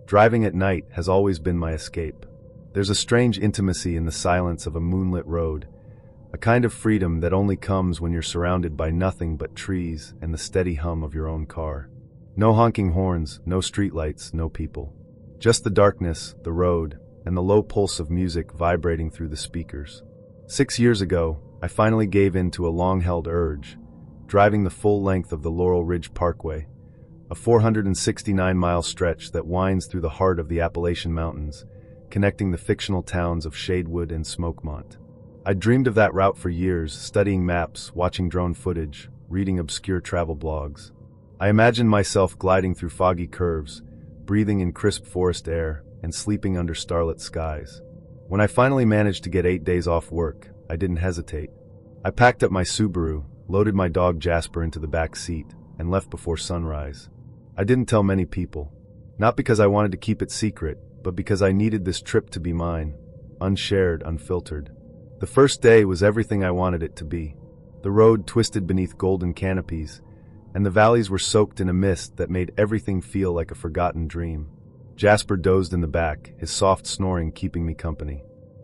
Driving at night has always been my escape. There's a strange intimacy in the silence of a moonlit road, a kind of freedom that only comes when you're surrounded by nothing but trees and the steady hum of your own car. No honking horns, no streetlights, no people. Just the darkness, the road, and the low pulse of music vibrating through the speakers. 6 years ago, I finally gave in to a long-held urge, driving the full length of the Laurel Ridge Parkway, a 469-mile stretch that winds through the heart of the Appalachian Mountains, connecting the fictional towns of Shadewood and Smokemont. I'd dreamed of that route for years, studying maps, watching drone footage, reading obscure travel blogs. I imagined myself gliding through foggy curves, breathing in crisp forest air, and sleeping under starlit skies. When I finally managed to get 8 days off work, I didn't hesitate. I packed up my Subaru, loaded my dog Jasper into the back seat, and left before sunrise. I didn't tell many people, not because I wanted to keep it secret, but because I needed this trip to be mine, unshared, unfiltered. The first day was everything I wanted it to be. The road twisted beneath golden canopies, and the valleys were soaked in a mist that made everything feel like a forgotten dream. Jasper dozed in the back, his soft snoring keeping me company.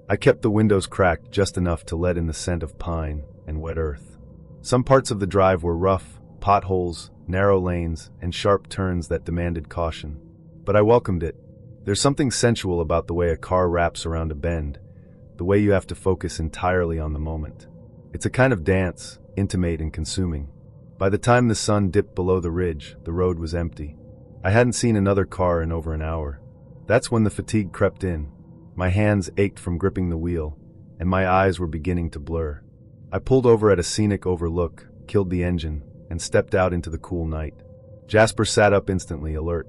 I kept the windows cracked just enough to let in the scent of pine and wet earth. Some parts of the drive were rough, potholes, narrow lanes, and sharp turns that demanded caution. But I welcomed it. There's something sensual about the way a car wraps around a bend, the way you have to focus entirely on the moment. It's a kind of dance, intimate and consuming. By the time the sun dipped below the ridge, the road was empty. I hadn't seen another car in over an hour. That's when the fatigue crept in. My hands ached from gripping the wheel, and my eyes were beginning to blur. I pulled over at a scenic overlook, killed the engine, and stepped out into the cool night. Jasper sat up instantly, alert.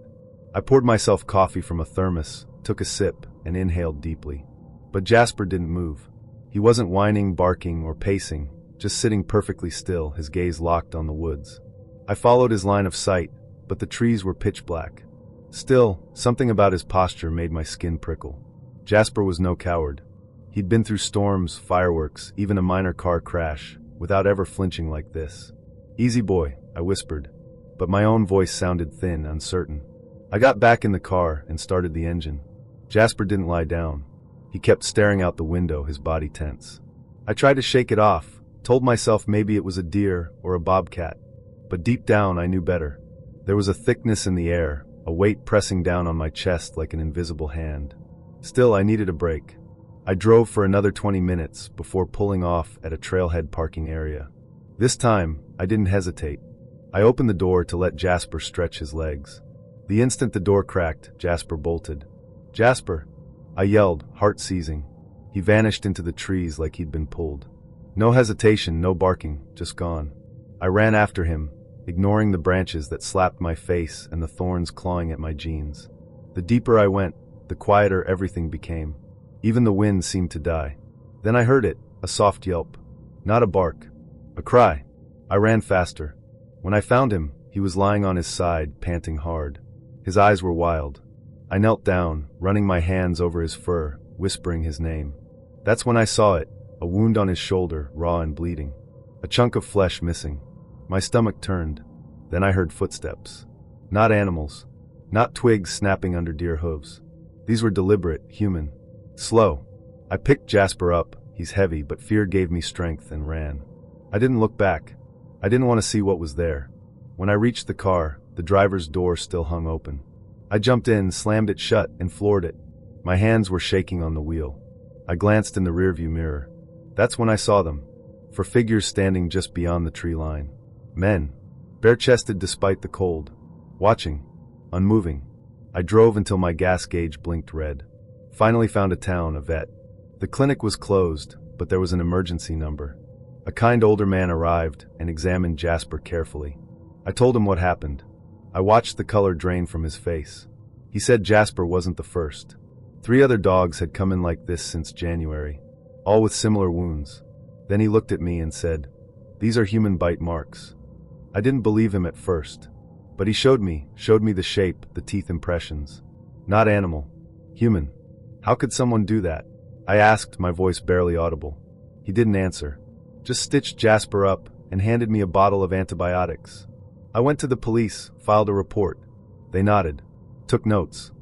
I poured myself coffee from a thermos, took a sip, and inhaled deeply. But Jasper didn't move. He wasn't whining, barking, or pacing, just sitting perfectly still, his gaze locked on the woods. I followed his line of sight, but the trees were pitch black. Still, something about his posture made my skin prickle. Jasper was no coward. He'd been through storms, fireworks, even a minor car crash, without ever flinching like this. "Easy boy," I whispered, but my own voice sounded thin, uncertain. I got back in the car and started the engine. Jasper didn't lie down. He kept staring out the window, his body tense. I tried to shake it off, told myself maybe it was a deer or a bobcat, but deep down I knew better. There was a thickness in the air, a weight pressing down on my chest like an invisible hand. Still, I needed a break. I drove for another 20 minutes before pulling off at a trailhead parking area. This time, I didn't hesitate. I opened the door to let Jasper stretch his legs. The instant the door cracked, Jasper bolted. "Jasper!" I yelled, heart seizing. He vanished into the trees like he'd been pulled. No hesitation, no barking, just gone. I ran after him, ignoring the branches that slapped my face and the thorns clawing at my jeans. The deeper I went, the quieter everything became. Even the wind seemed to die. Then I heard it, a soft yelp. Not a bark. A cry. I ran faster. When I found him, he was lying on his side, panting hard. His eyes were wild. I knelt down, running my hands over his fur, whispering his name. That's when I saw it, a wound on his shoulder, raw and bleeding. A chunk of flesh missing. My stomach turned. Then I heard footsteps. Not animals. Not twigs snapping under deer hooves. These were deliberate, human. Slow. I picked Jasper up. He's heavy, but fear gave me strength and ran. I didn't look back. I didn't want to see what was there. When I reached the car, the driver's door still hung open. I jumped in, slammed it shut, and floored it. My hands were shaking on the wheel. I glanced in the rearview mirror. That's when I saw them. 4 figures standing just beyond the tree line. Men. Bare-chested despite the cold. Watching. Unmoving. I drove until my gas gauge blinked red. Finally found a town, a vet. The clinic was closed, but there was an emergency number. A kind older man arrived and examined Jasper carefully. I told him what happened. I watched the color drain from his face. He said Jasper wasn't the first. 3 other dogs had come in like this since January, all with similar wounds. Then he looked at me and said, "These are human bite marks." I didn't believe him at first, but he showed me the shape, the teeth impressions. Not animal. Human. How could someone do that? I asked, my voice barely audible. He didn't answer. Just stitched Jasper up and handed me a bottle of antibiotics. I went to the police, filed a report. They nodded. Took notes.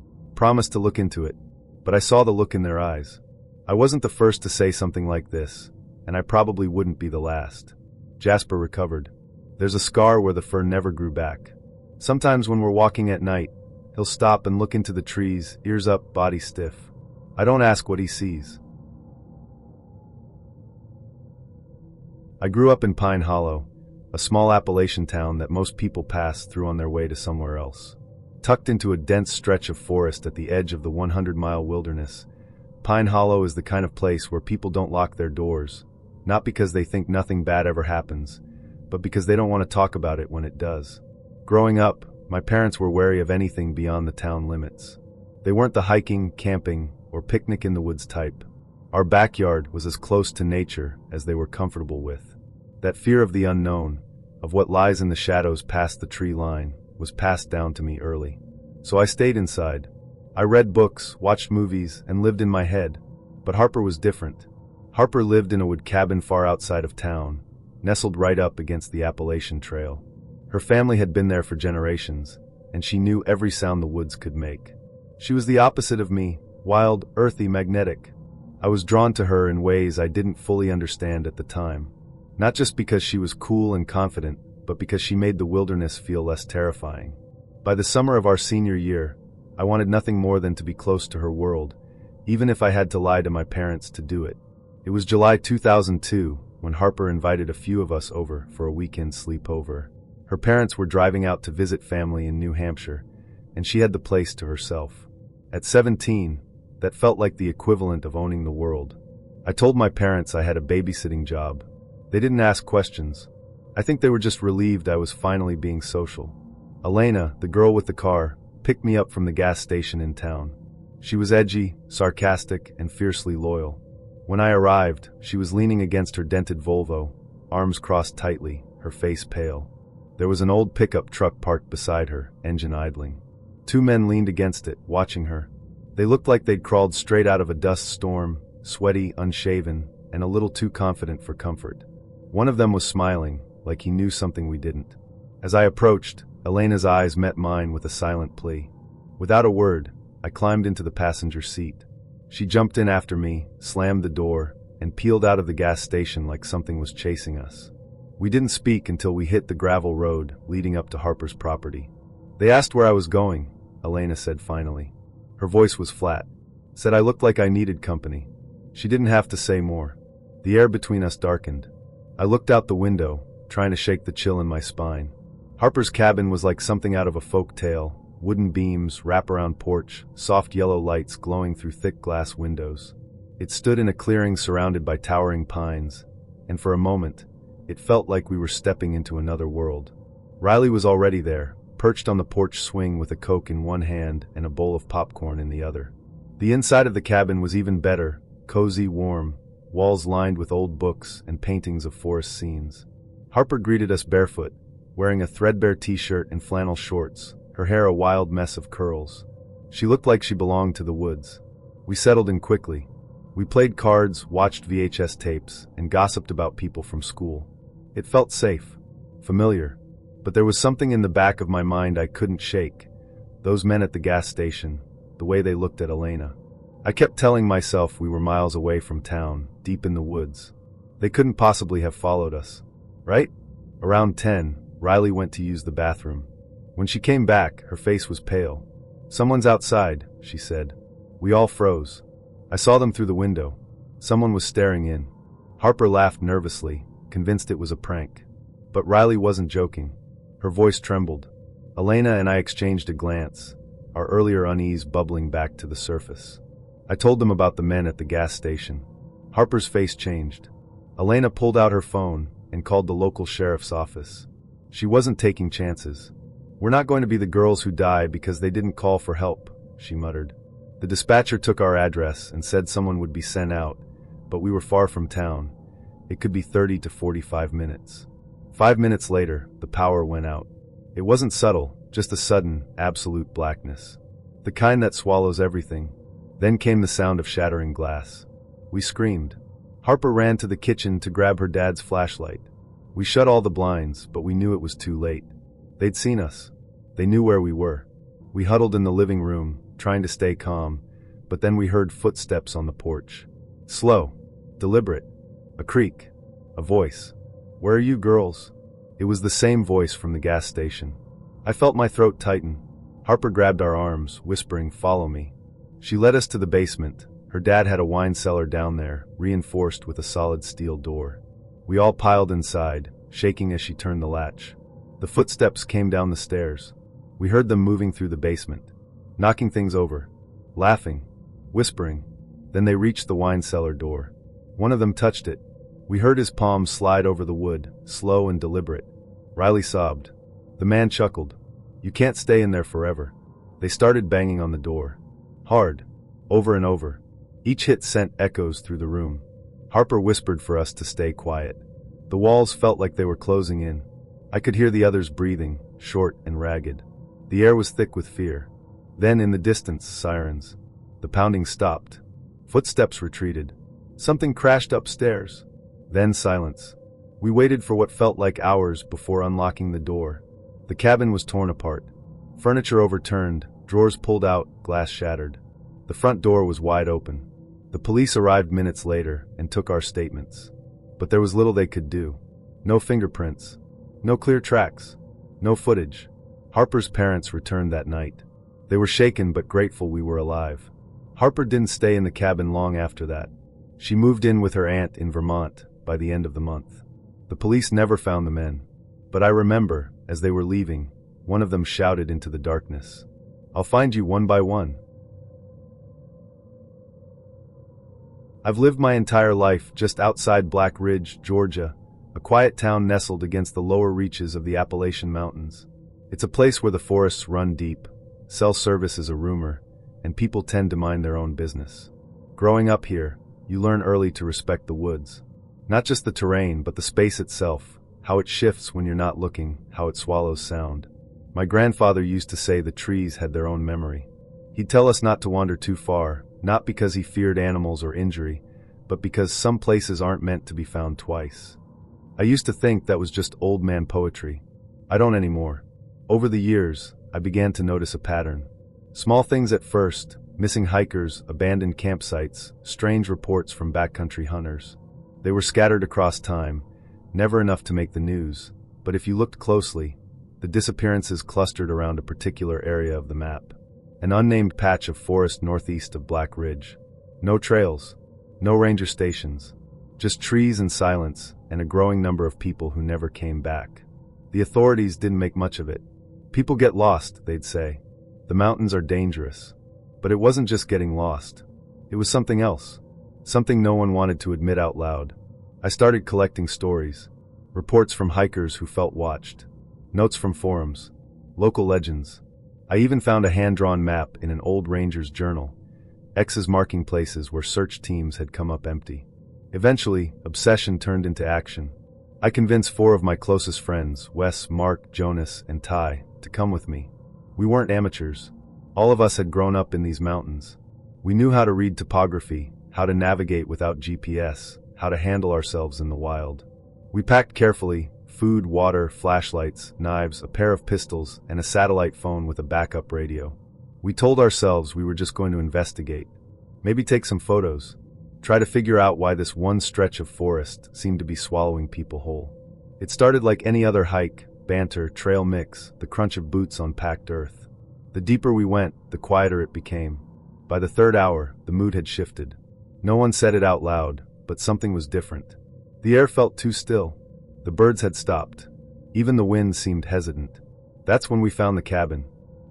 promised to look into it, but I saw the look in their eyes. I wasn't the first to say something like this, and I probably wouldn't be the last. Jasper recovered. There's a scar where the fur never grew back. Sometimes when we're walking at night, he'll stop and look into the trees, ears up, body stiff. I don't ask what he sees. I grew up in Pine Hollow, a small Appalachian town that most people pass through on their way to somewhere else. Tucked into a dense stretch of forest at the edge of the 100-mile wilderness, Pine Hollow is the kind of place where people don't lock their doors, not because they think nothing bad ever happens, but because they don't want to talk about it when it does. Growing up, my parents were wary of anything beyond the town limits. They weren't the hiking, camping, or picnic in the woods type. Our backyard was as close to nature as they were comfortable with. That fear of the unknown, of what lies in the shadows past the tree line, was passed down to me early. So I stayed inside. I read books, watched movies, and lived in my head. But Harper was different. Harper lived in a wood cabin far outside of town, nestled right up against the Appalachian Trail. Her family had been there for generations, and she knew every sound the woods could make. She was the opposite of me, wild, earthy, magnetic. I was drawn to her in ways I didn't fully understand at the time. Not just because she was cool and confident, but because she made the wilderness feel less terrifying. By the summer of our senior year, I wanted nothing more than to be close to her world, even if I had to lie to my parents to do it. It was July 2002 when Harper invited a few of us over for a weekend sleepover. Her parents were driving out to visit family in New Hampshire, and she had the place to herself. At 17, that felt like the equivalent of owning the world. I told my parents I had a babysitting job. They didn't ask questions. I think they were just relieved I was finally being social. Elena, the girl with the car, picked me up from the gas station in town. She was edgy, sarcastic, and fiercely loyal. When I arrived, she was leaning against her dented Volvo, arms crossed tightly, her face pale. There was an old pickup truck parked beside her, engine idling. Two men leaned against it, watching her. They looked like they'd crawled straight out of a dust storm, sweaty, unshaven, and a little too confident for comfort. One of them was smiling, like he knew something we didn't. As I approached, Elena's eyes met mine with a silent plea. Without a word, I climbed into the passenger seat. She jumped in after me, slammed the door, and peeled out of the gas station like something was chasing us. We didn't speak until we hit the gravel road leading up to Harper's property. They asked where I was going, Elena said finally. Her voice was flat. Said I looked like I needed company. She didn't have to say more. The air between us darkened. I looked out the window, trying to shake the chill in my spine. Harper's cabin was like something out of a folk tale. Wooden beams, wraparound porch, soft yellow lights glowing through thick glass windows. It stood in a clearing surrounded by towering pines, and for a moment, it felt like we were stepping into another world. Riley was already there, perched on the porch swing with a Coke in one hand and a bowl of popcorn in the other. The inside of the cabin was even better, cozy, warm, walls lined with old books and paintings of forest scenes. Harper greeted us barefoot, wearing a threadbare t-shirt and flannel shorts, her hair a wild mess of curls. She looked like she belonged to the woods. We settled in quickly. We played cards, watched VHS tapes, and gossiped about people from school. It felt safe, familiar, but there was something in the back of my mind I couldn't shake. Those men at the gas station, the way they looked at Elena. I kept telling myself we were miles away from town, deep in the woods. They couldn't possibly have followed us, right? Around 10, Riley went to use the bathroom. When she came back, her face was pale. "Someone's outside," she said. We all froze. I saw them through the window. Someone was staring in. Harper laughed nervously, convinced it was a prank. But Riley wasn't joking. Her voice trembled. Elena and I exchanged a glance, our earlier unease bubbling back to the surface. I told them about the men at the gas station. Harper's face changed. Elena pulled out her phone and called the local sheriff's office. She wasn't taking chances. "We're not going to be the girls who die because they didn't call for help," she muttered. The dispatcher took our address and said someone would be sent out, but we were far from town. It could be 30 to 45 minutes. 5 minutes later, the power went out. It wasn't subtle, just a sudden, absolute blackness. The kind that swallows everything. Then came the sound of shattering glass. We screamed. Harper ran to the kitchen to grab her dad's flashlight. We shut all the blinds, but we knew it was too late. They'd seen us. They knew where we were. We huddled in the living room, trying to stay calm, but then we heard footsteps on the porch. Slow, deliberate, a creak, a voice. "Where are you girls?" It was the same voice from the gas station. I felt my throat tighten. Harper grabbed our arms, whispering, "Follow me." She led us to the basement. Her dad had a wine cellar down there, reinforced with a solid steel door. We all piled inside, shaking as she turned the latch. The footsteps came down the stairs. We heard them moving through the basement, knocking things over, laughing, whispering. Then they reached the wine cellar door. One of them touched it. We heard his palm slide over the wood, slow and deliberate. Riley sobbed. The man chuckled. "You can't stay in there forever." They started banging on the door. Hard. Over and over. Each hit sent echoes through the room. Harper whispered for us to stay quiet. The walls felt like they were closing in. I could hear the others breathing, short and ragged. The air was thick with fear. Then in the distance, sirens. The pounding stopped. Footsteps retreated. Something crashed upstairs. Then silence. We waited for what felt like hours before unlocking the door. The cabin was torn apart. Furniture overturned, drawers pulled out, glass shattered. The front door was wide open. The police arrived minutes later and took our statements. But there was little they could do. No fingerprints. No clear tracks. No footage. Harper's parents returned that night. They were shaken but grateful we were alive. Harper didn't stay in the cabin long after that. She moved in with her aunt in Vermont by the end of the month. The police never found the men. But I remember, as they were leaving, one of them shouted into the darkness, "I'll find you one by one." I've lived my entire life just outside Black Ridge, Georgia, a quiet town nestled against the lower reaches of the Appalachian Mountains. It's a place where the forests run deep, cell service is a rumor, and people tend to mind their own business. Growing up here, you learn early to respect the woods. Not just the terrain, but the space itself, how it shifts when you're not looking, how it swallows sound. My grandfather used to say the trees had their own memory. He'd tell us not to wander too far, not because he feared animals or injury, but because some places aren't meant to be found twice. I used to think that was just old man poetry. I don't anymore. Over the years, I began to notice a pattern. Small things at first, missing hikers, abandoned campsites, strange reports from backcountry hunters. They were scattered across time, never enough to make the news, but if you looked closely, the disappearances clustered around a particular area of the map. An unnamed patch of forest northeast of Black Ridge. No trails, no ranger stations, just trees and silence, and a growing number of people who never came back. The authorities didn't make much of it. "People get lost," they'd say. "The mountains are dangerous." But it wasn't just getting lost. It was something else. Something no one wanted to admit out loud. I started collecting stories. Reports from hikers who felt watched. Notes from forums. Local legends. I even found a hand-drawn map in an old ranger's journal. X's marking places where search teams had come up empty. Eventually, obsession turned into action. I convinced 4 of my closest friends, Wes, Mark, Jonas, and Ty, to come with me. We weren't amateurs. All of us had grown up in these mountains. We knew how to read topography, how to navigate without GPS, how to handle ourselves in the wild. We packed carefully: food, water, flashlights, knives, a pair of pistols, and a satellite phone with a backup radio. We told ourselves we were just going to investigate. Maybe take some photos. Try to figure out why this one stretch of forest seemed to be swallowing people whole. It started like any other hike, banter, trail mix, the crunch of boots on packed earth. The deeper we went, the quieter it became. By the 3rd hour, the mood had shifted. No one said it out loud, but something was different. The air felt too still. The birds had stopped. Even the wind seemed hesitant. That's when we found the cabin.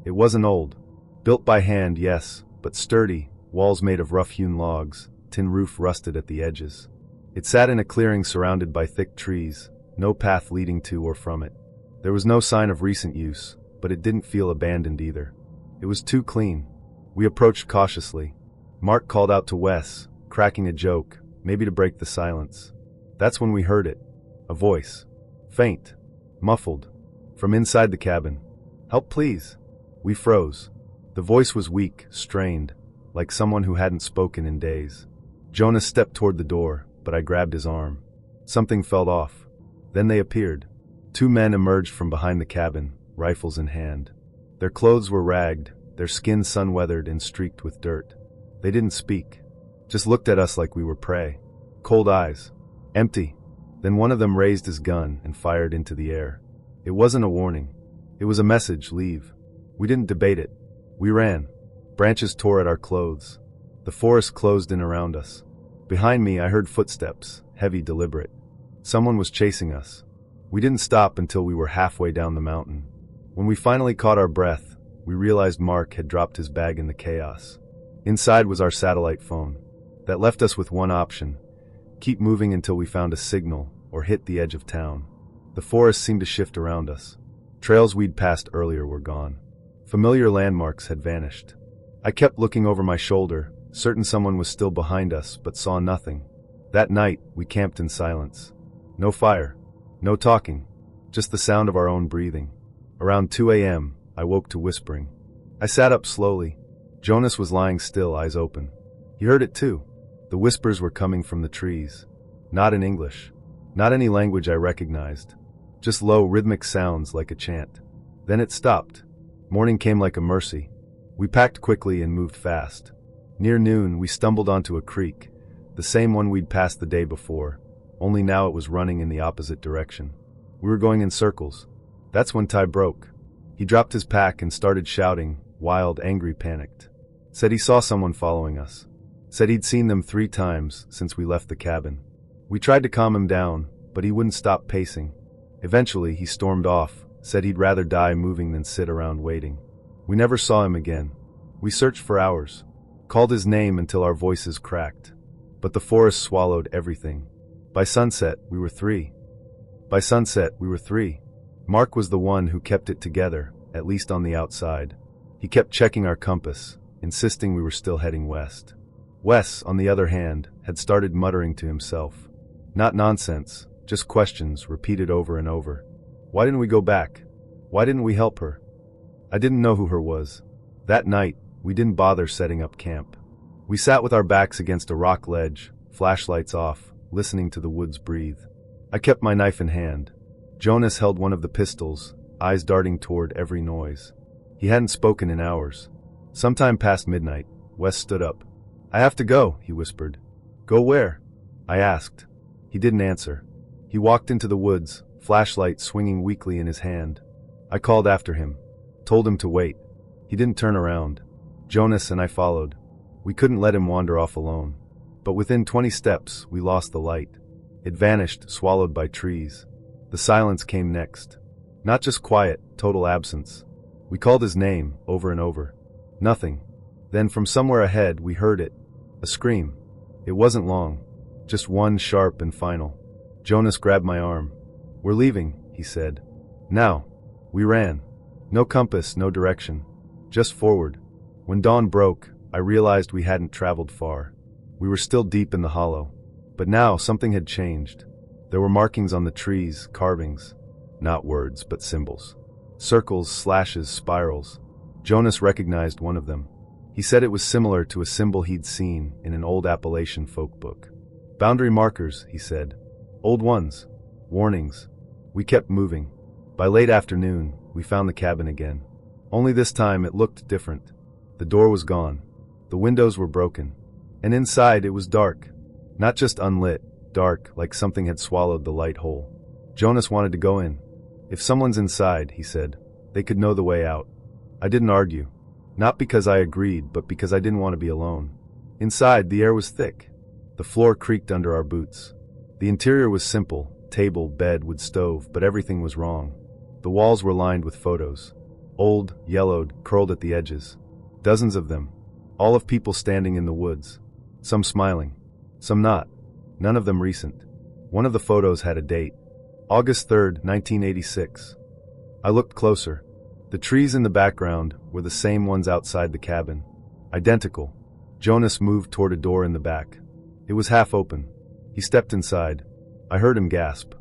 It wasn't old. Built by hand, yes, but sturdy, walls made of rough-hewn logs, tin roof rusted at the edges. It sat in a clearing surrounded by thick trees, no path leading to or from it. There was no sign of recent use, but it didn't feel abandoned either. It was too clean. We approached cautiously. Mark called out to Wes, cracking a joke, maybe to break the silence. That's when we heard it. A voice. Faint. Muffled. From inside the cabin. "Help, please." We froze. The voice was weak, strained, like someone who hadn't spoken in days. Jonas stepped toward the door, but I grabbed his arm. Something felt off. Then they appeared. 2 men emerged from behind the cabin, rifles in hand. Their clothes were ragged, their skin sun-weathered and streaked with dirt. They didn't speak, just looked at us like we were prey. Cold eyes. Empty. Then one of them raised his gun and fired into the air. It wasn't a warning. It was a message, leave. We didn't debate it. We ran. Branches tore at our clothes. The forest closed in around us. Behind me, I heard footsteps, heavy, deliberate. Someone was chasing us. We didn't stop until we were halfway down the mountain. When we finally caught our breath, we realized Mark had dropped his bag in the chaos. Inside was our satellite phone. That left us with one option: keep moving until we found a signal or hit the edge of town. The forest seemed to shift around us. Trails we'd passed earlier were gone. Familiar landmarks had vanished. I kept looking over my shoulder, certain someone was still behind us, but saw nothing. That night, we camped in silence. No fire, no talking, just the sound of our own breathing. Around 2 a.m., I woke to whispering. I sat up slowly. Jonas was lying still, eyes open. He heard it too. The whispers were coming from the trees. Not in English. Not any language I recognized. Just low, rhythmic sounds like a chant. Then it stopped. Morning came like a mercy. We packed quickly and moved fast. Near noon, we stumbled onto a creek, the same one we'd passed the day before, only now it was running in the opposite direction. We were going in circles. That's when Ty broke. He dropped his pack and started shouting, wild, angry, panicked. Said he saw someone following us. Said he'd seen them 3 times since we left the cabin. We tried to calm him down, but he wouldn't stop pacing. Eventually, he stormed off, said he'd rather die moving than sit around waiting. We never saw him again. We searched for hours, called his name until our voices cracked. But the forest swallowed everything. By sunset, we were 3. By sunset, we were 3. Mark was the one who kept it together, at least on the outside. He kept checking our compass, insisting we were still heading west. Wes, on the other hand, had started muttering to himself. Not nonsense, just questions repeated over and over. Why didn't we go back? Why didn't we help her? I didn't know who her was. That night, we didn't bother setting up camp. We sat with our backs against a rock ledge, flashlights off, listening to the woods breathe. I kept my knife in hand. Jonas held one of the pistols, eyes darting toward every noise. He hadn't spoken in hours. Sometime past midnight, Wes stood up. I have to go, he whispered. Go where? I asked. He didn't answer. He walked into the woods, flashlight swinging weakly in his hand. I called after him, told him to wait. He didn't turn around. Jonas and I followed. We couldn't let him wander off alone. But within 20 steps, we lost the light. It vanished, swallowed by trees. The silence came next. Not just quiet, total absence. We called his name, over and over. Nothing. Then from somewhere ahead, we heard it. A scream. It wasn't long. Just one, sharp and final. Jonas grabbed my arm. We're leaving, he said. Now. We ran. No compass, no direction. Just forward. When dawn broke, I realized we hadn't traveled far. We were still deep in the hollow. But now something had changed. There were markings on the trees, carvings. Not words, but symbols. Circles, slashes, spirals. Jonas recognized one of them. He said it was similar to a symbol he'd seen in an old Appalachian folk book. Boundary markers, he said. Old ones. Warnings. We kept moving. By late afternoon, we found the cabin again. Only this time it looked different. The door was gone. The windows were broken. And inside it was dark. Not just unlit, dark, like something had swallowed the light whole. Jonas wanted to go in. If someone's inside, he said, they could know the way out. I didn't argue. Not because I agreed, but because I didn't want to be alone. Inside, the air was thick. The floor creaked under our boots. The interior was simple, table, bed, wood stove, but everything was wrong. The walls were lined with photos. Old, yellowed, curled at the edges. Dozens of them. All of people standing in the woods. Some smiling. Some not. None of them recent. One of the photos had a date. August 3rd, 1986. I looked closer. The trees in the background were the same ones outside the cabin. Identical. Jonas moved toward a door in the back. It was half open. He stepped inside. I heard him gasp.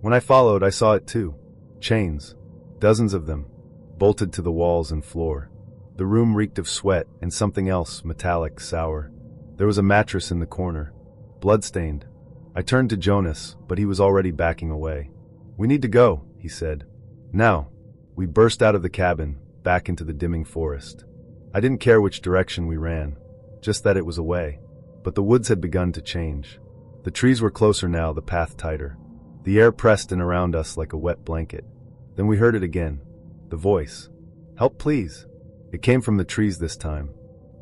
When I followed, I saw it too. Chains. Dozens of them. Bolted to the walls and floor. The room reeked of sweat and something else, metallic, sour. There was a mattress in the corner. Bloodstained. I turned to Jonas, but he was already backing away. We need to go, he said. Now. We burst out of the cabin, back into the dimming forest. I didn't care which direction we ran, just that it was away. But the woods had begun to change. The trees were closer now, the path tighter. The air pressed in around us like a wet blanket. Then we heard it again. The voice. "Help, please." It came from the trees this time,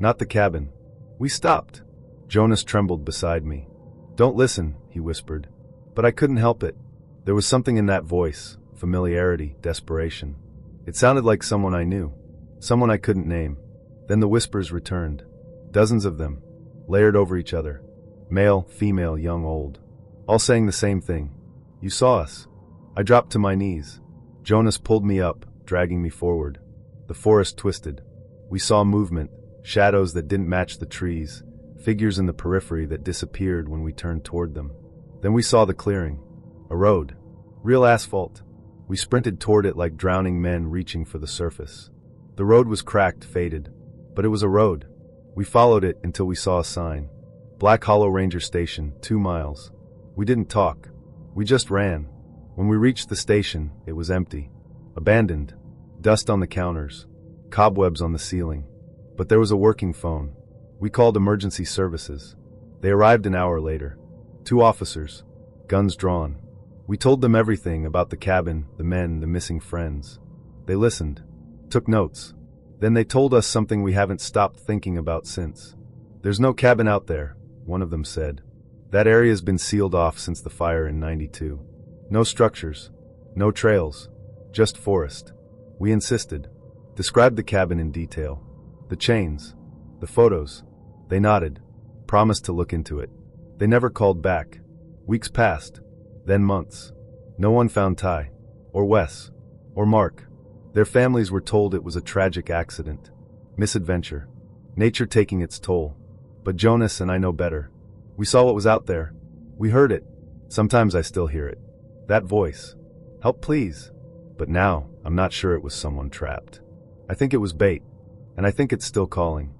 not the cabin. We stopped. Jonas trembled beside me. "Don't listen," he whispered. But I couldn't help it. There was something in that voice, familiarity, desperation. It sounded like someone I knew, someone I couldn't name. Then the whispers returned. Dozens of them, layered over each other. Male, female, young, old. All saying the same thing. "You saw us." I dropped to my knees. Jonas pulled me up, dragging me forward. The forest twisted. We saw movement, shadows that didn't match the trees, figures in the periphery that disappeared when we turned toward them. Then we saw the clearing. A road. Real asphalt. We sprinted toward it like drowning men reaching for the surface. The road was cracked, faded. But it was a road. We followed it until we saw a sign. Black Hollow Ranger Station, 2 miles. We didn't talk. We just ran. When we reached the station, it was empty. Abandoned. Dust on the counters. Cobwebs on the ceiling. But there was a working phone. We called emergency services. They arrived an hour later. 2 officers. Guns drawn. We told them everything about the cabin, the men, the missing friends. They listened. Took notes. Then they told us something we haven't stopped thinking about since. "There's no cabin out there," one of them said. "That area's been sealed off since the fire in '92. No structures. No trails. Just forest." We insisted. Described the cabin in detail. The chains. The photos. They nodded. Promised to look into it. They never called back. Weeks passed. Then months. No one found Ty. Or Wes. Or Mark. Their families were told it was a tragic accident. Misadventure. Nature taking its toll. But Jonas and I know better. We saw what was out there. We heard it. Sometimes I still hear it. That voice. "Help, please." But now, I'm not sure it was someone trapped. I think it was bait. And I think it's still calling.